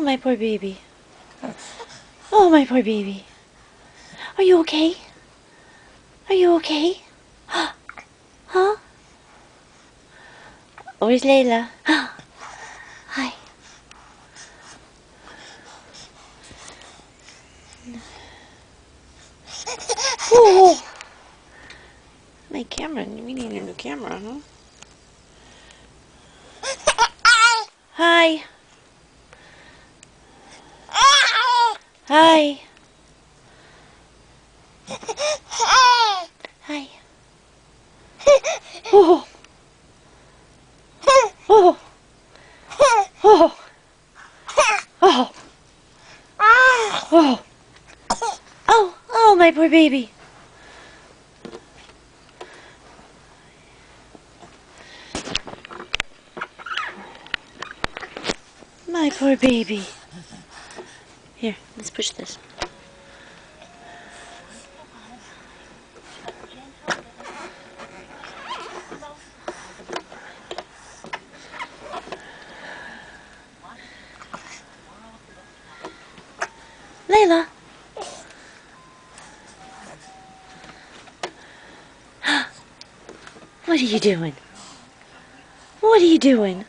my poor baby. Oh, my poor baby. Are you okay? Are you okay? Huh? Where's Layla? Hi. Oh! My camera. We need a new camera, huh? Hi. Hi. Hi. Oh. Oh. Oh. Oh. Oh. Oh. Oh, my poor baby. My poor baby. Here, let's push this. Layla. What are you doing? What are you doing?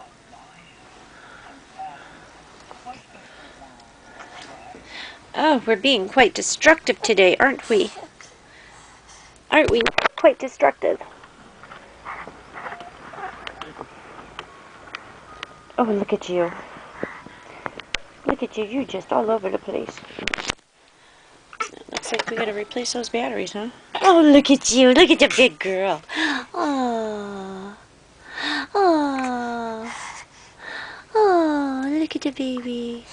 Oh, we're being quite destructive today, aren't we? Aren't we quite destructive? Oh, look at you. Look at you. You're just all over the place. Looks like we gotta replace those batteries, huh? Oh, look at you. Look at the big girl. Oh. Oh. Oh, look at the baby.